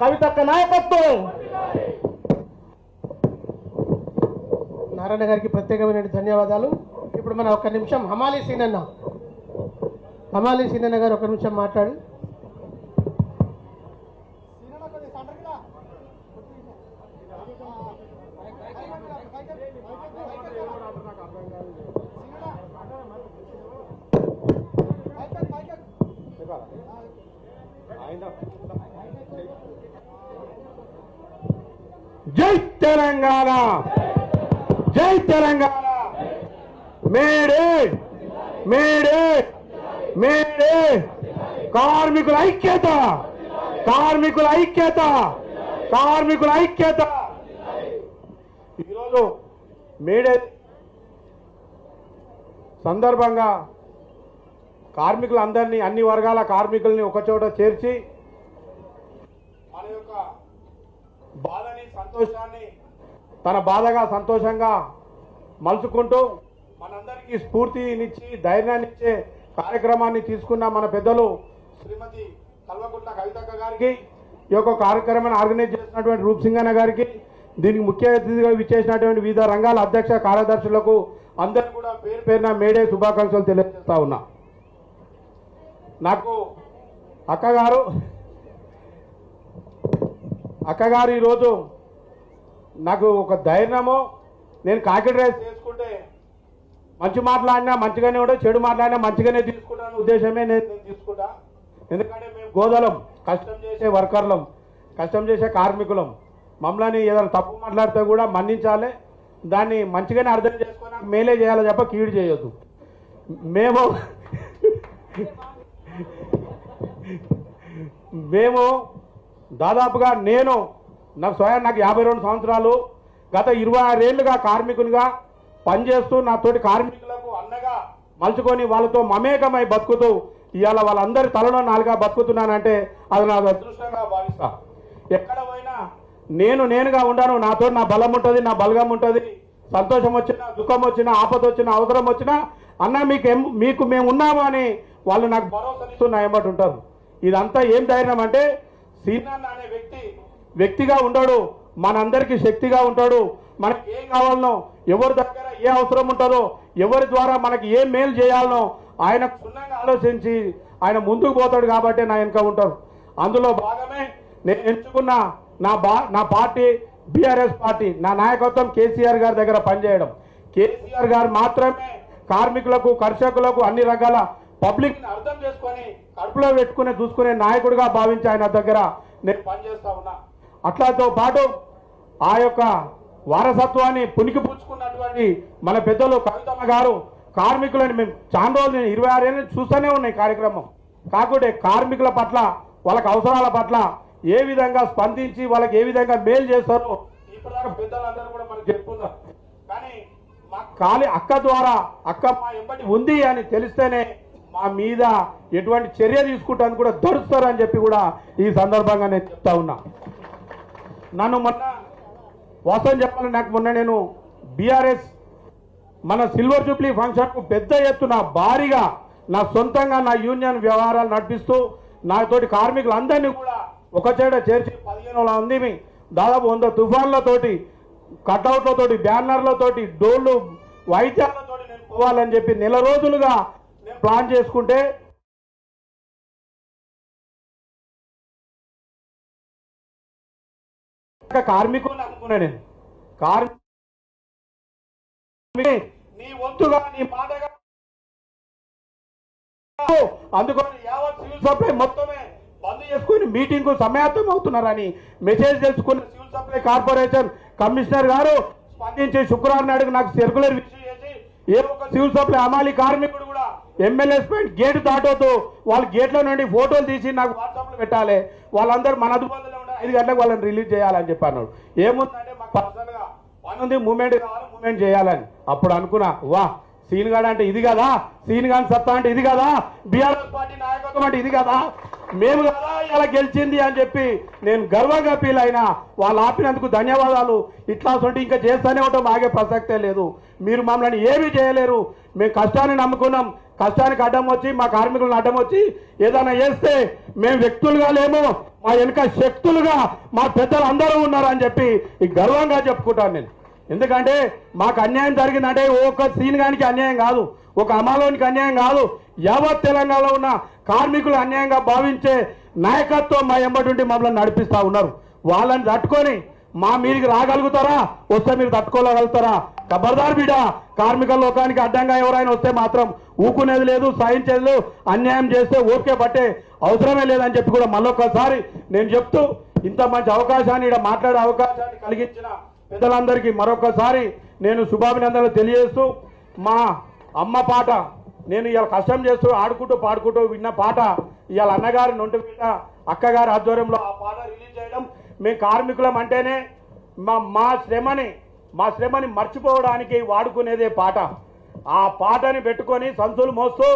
కవితక్క నాయకత్వం. నారాయణ గారికి ప్రత్యేకమైన ధన్యవాదాలు. ఇప్పుడు మన ఒక నిమిషం హమాలి సీనన్న గారు ఒక నిమిషం మాట్లాడు. జై తెలంగాణ, జై తెలంగాణ. May Day May Day May Day. కార్మికుల ఐక్యత, కార్మికుల ఐక్యత, కార్మికుల ఐక్యత. ఈరోజు మేడే సందర్భంగా కార్మికులందరినీ, అన్ని వర్గాల కార్మికుల్ని ఒకచోట చేర్చి మన యొక్క బాధని, సంతోషాన్ని తన బాధగా సంతోషంగా మలుచుకుంటూ మనందరికీ స్ఫూర్తినిచ్చి ధైర్యాన్ని ఇచ్చే కార్యక్రమాన్ని తీసుకున్న మన పెద్దలు శ్రీమతి కల్వకుంట్ల కవితక్క గారికి, ఈ యొక్క కార్యక్రమాన్ని ఆర్గనైజ్ చేసినటువంటి రూప్ సింగ్ అన్న గారికి, దీనికి ముఖ్య అతిథిగా విచ్చేసినటువంటి వివిధ రంగాల అధ్యక్ష కార్యదర్శులకు అందరికీ కూడా పేరు పేరున మేడే శుభాకాంక్షలు తెలియజేస్తా ఉన్నా. నాకు అక్కగారు ఈరోజు నాకు ఒక ధైర్యము, నేను కాకిడ్ రైస్ చేసుకుంటే మంచి మాట్లాడినా మంచిగానే ఉంటుంది, చెడు మాట్లాడినా మంచిగానే తీసుకుంటాను ఉద్దేశమే నేను తీసుకుంటా. ఎందుకంటే మేము గోదలం, కష్టం చేసే వర్కర్లం, కష్టం చేసే కార్మికులం. మమ్మల్ని ఏదైనా తప్పు మాట్లాడితే కూడా మన్నించాలి, దాన్ని మంచిగానే అర్థం చేసుకొని మేలే చేయాలి తప్ప కీడు చేయొద్దు. మేము దాదాపుగా నాకు స్వయం 52 సంవత్సరాలు, గత 26 ఏళ్ళుగా కార్మికునిగా పనిచేస్తూ నాతోటి కార్మికులకు అన్నగా మలుచుకొని వాళ్ళతో మమేకమై బతుకుతూ ఇవాళ వాళ్ళందరి తలలో నాలుగా బతుకుతున్నానంటే అది నా అదృష్టంగా భావిస్తా. ఎక్కడ పోయినా నేనుగా ఉండాను. నాతో నా బలం ఉంటుంది, నా బలగం ఉంటుంది. సంతోషం వచ్చినా, దుఃఖం వచ్చినా, ఆపద వచ్చినా, అవసరం వచ్చినా అన్న మీకు మేము ఉన్నాము అని వాళ్ళు నాకు భరోసా ఇస్తూ నా వెంబడి ఉంటారు. ఇదంతా ఏం ధైర్యం అంటే, సీనన్న అనే వ్యక్తిగా ఉంటాడు, మనందరికీ శక్తిగా ఉంటాడు. మనకి ఏం కావాలనో, ఎవరి దగ్గర ఏ అవసరం ఉంటుందో, ఎవరి ద్వారా మనకి ఏం మేలు చేయాలనో ఆయన క్షుణ్ణంగా ఆలోచించి ఆయన ముందుకు పోతాడు. కాబట్టి నా వెనుక ఉంటారు. అందులో భాగమే నేను ఎంచుకున్న నా పార్టీ బీఆర్ఎస్ పార్టీ. నా నాయకత్వం కేసీఆర్ గారి దగ్గర పనిచేయడం. కేసీఆర్ గారు మాత్రమే కార్మికులకు, కర్షకులకు, అన్ని రకాల పబ్లిక్ని అర్థం చేసుకొని కడుపులో పెట్టుకుని చూసుకునే నాయకుడిగా భావించి ఆయన దగ్గర నేను పనిచేస్తా ఉన్నా. అట్లాతో పాటు ఆ యొక్క వారసత్వాన్ని పునికి పుచ్చుకున్నటువంటి మన పెద్దలు కవితమ్మ గారు కార్మికులని మేము చాలా రోజులు, నేను 26 ఏళ్ళు చూస్తూనే ఉన్నాయి కార్యక్రమం. కాకుంటే కార్మికుల పట్ల, వాళ్ళకి అవసరాల పట్ల ఏ విధంగా స్పందించి వాళ్ళకి ఏ విధంగా మేలు చేస్తారో ఇప్పటిదాకా పెద్దలందరూ కూడా మనకు చెప్పుకున్నారు. కానీ మా అక్క ద్వారా, అక్క మా ఎంబడి ఉంది అని తెలిస్తేనే మా మీద ఎటువంటి చర్య తీసుకుంటాను కూడా దొరుకుతారని చెప్పి కూడా ఈ సందర్భంగా నేను చెప్తా ఉన్నా. నన్ను వాస్తవం చెప్పాలని, నాకు మొన్న నేను బీఆర్ఎస్ మన సిల్వర్ జూబ్లీ ఫంక్షన్కు పెద్ద ఎత్తున భారీగా నా సొంతంగా నా యూనియన్ వ్యవహారాలు నడిపిస్తూ నాతోటి కార్మికులందరినీ కూడా ఒకచేట చేర్చి 15 మంది దాదాపు 100 తుఫాన్లతోటి, కట్అవుట్లతోటి, బ్యానర్లతోటి, డోళ్ళు, వైద్యాలతోటి నేను పోవాలని చెప్పి నెల రోజులుగా నేను ప్లాన్ చేసుకుంటే కార్మికులు అనుకున్నా. నేను నీ వంతుగా, నీ మాటగా అందుకని యావత్ సివిల్ సప్లై మొత్తమే బంద్ చేసుకుని మీటింగ్ కు సమాయత్తం అవుతున్నారని మెసేజ్ తెలుసుకున్న సివిల్ సప్లై కార్పొరేషన్ కమిషనర్ గారు స్పందించి శుక్రవారం నాడు నాకు సర్కులర్ ఇష్యూ చేసి, ఏ ఒక్క సివిల్ సప్లై అమాలి కార్మికుడు కూడా ఎమ్మెల్యేస్ పాయింట్ గేటు దాటొద్దు, వాళ్ళ గేట్ల నుండి ఫోటోలు తీసి నాకు వాట్సాప్లో పెట్టాలి, వాళ్ళందరూ మన అదుపులో ఉండే 5 గంటలకు వాళ్ళని రిలీజ్ చేయాలని చెప్పి అన్నాడు. ఏముందంటే మాకు పర్సనల్గా పని ఉంది, మూమెంట్ కావాలి, మూమెంట్ చేయాలని. అప్పుడు అనుకున్నా, వా సీన్ గాడు అంటే ఇది కదా, సీన్ గాని సత్తా అంటే ఇది కదా, బీఆర్ఎస్ పార్టీ నాయకత్వం అంటే ఇది కదా, మేము కదా ఇలా గెలిచింది అని చెప్పి నేను గర్వంగా ఫీల్ అయినా. వాళ్ళు ఆపినందుకు ధన్యవాదాలు. ఇట్లా సొంటి ఇంకా చేస్తూనే ఉంటాం, ఆగే ప్రసక్తే లేదు. మీరు మమ్మల్ని ఏమీ చేయలేరు. మేము కష్టాన్ని నమ్ముకున్నాం, కష్టానికి అడ్డం వచ్చి మా కార్మికులను అడ్డం వచ్చి ఏదైనా చేస్తే మేము వ్యక్తులుగా లేము, మా వెనుక శక్తులుగా మా పెద్దలు అందరూ ఉన్నారని చెప్పి గర్వంగా చెప్పుకుంటాను నేను. ఎందుకంటే మాకు అన్యాయం జరిగిందంటే ఒక సీనిగానికి అన్యాయం కాదు, ఒక అమలోనికి అన్యాయం కాదు, యావత్ తెలంగాణలో ఉన్న కార్మికులు అన్యాయంగా భావించే నాయకత్వం మా ఎంబడి మమ్మల్ని నడిపిస్తూ ఉన్నారు. వాళ్ళని తట్టుకొని మా మీదికి రాగలుగుతారా, వస్తే మీరు తట్టుకోగలుగుతారా? ఖబర్దార్ బిడ్డ, కార్మిక లోకానికి అడ్డంగా ఎవరైనా వస్తే మాత్రం ఊకునేది లేదు, సహించేది లేదు. అన్యాయం చేస్తే ఓకే పట్టే అవసరమే లేదని చెప్పి కూడా మళ్ళొక్కసారి నేను చెప్తూ, ఇంత మంచి అవకాశాన్ని ఇక్కడ మాట్లాడే అవకాశాన్ని కలిగించిన పెద్దలందరికీ మరొకసారి నేను శుభాభినందనలు తెలియజేస్తూ, మా అమ్మ పాట నేను ఇవాళ కష్టం చేస్తూ ఆడుకుంటూ పాడుకుంటూ విన్న పాట ఇవాళ అన్నగారి నొంటి మీద అక్కగారి ఆధ్వర్యంలో ఆ పాట రిలీజ్ చేయడం, మేము కార్మికులం అంటేనే మా శ్రమని మర్చిపోవడానికి వాడుకునేదే పాట. ఆ పాటని పెట్టుకొని సంచులు మోస్తూ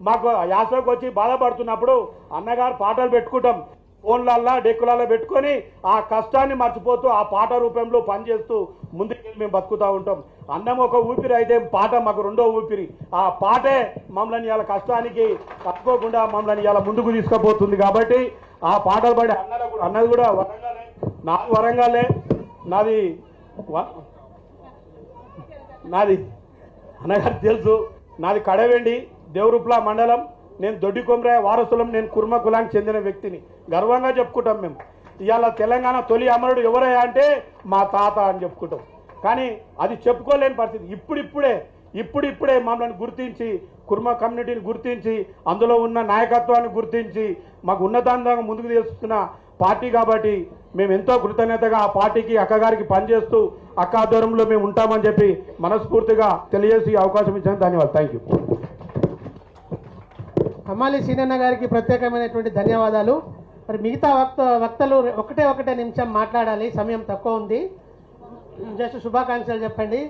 మాకు యాసలోకి వచ్చి బాధపడుతున్నప్పుడు అన్నగారు పాటలు పెట్టుకుంటాం, ఫోన్లల్లో డెక్కులలో పెట్టుకొని ఆ కష్టాన్ని మర్చిపోతూ ఆ పాట రూపంలో పనిచేస్తూ ముందుకెళ్ళి మేము బతుకుతూ ఉంటాం. అన్నం ఒక ఊపిరి అయితే పాట మాకు రెండో ఊపిరి. ఆ పాటే మమ్మల్ని ఇవాళ కష్టానికి తట్టుకోకుండా మమ్మల్ని ఇవాళ ముందుకు తీసుకుపోతుంది. కాబట్టి ఆ పాటలు పడి అన్నది కూడా వరంగలే, నాది వరంగలే, నాది అన్నగారు తెలుసు, నాది కడవెండి దేవరుప్ల మండలం, నేను దొడ్డి కొమరాయ వారసులం, నేను కుర్మ కులానికి చెందిన వ్యక్తిని గర్వంగా చెప్పుకుంటాం మేము. ఇవాళ తెలంగాణ తొలి అమరుడు ఎవరయ్యా అంటే మా తాత అని చెప్పుకుంటాం. కానీ అది చెప్పుకోలేని పరిస్థితి. ఇప్పుడిప్పుడే మమ్మల్ని గుర్తించి, కుర్మ కమ్యూనిటీని గుర్తించి, అందులో ఉన్న నాయకత్వాన్ని గుర్తించి మాకు ఉన్నతంగా ముందుకు తీసుకున్న పార్టీ. కాబట్టి మేము ఎంతో కృతజ్ఞతగా ఆ పార్టీకి అక్కగారికి పనిచేస్తూ అక్క ఆధ్వర్యంలో మేము ఉంటామని చెప్పి మనస్ఫూర్తిగా తెలియజేసి అవకాశం ఇచ్చాను. ధన్యవాదాలు. Thank you. హమాలి సీనన్న గారికి ప్రత్యేకమైనటువంటి ధన్యవాదాలు. మరి మిగతా వక్తలు ఒకటే నిమిషం మాట్లాడాలి, సమయం తక్కువ ఉంది. జస్ట్ శుభాకాంక్షలు చెప్పండి.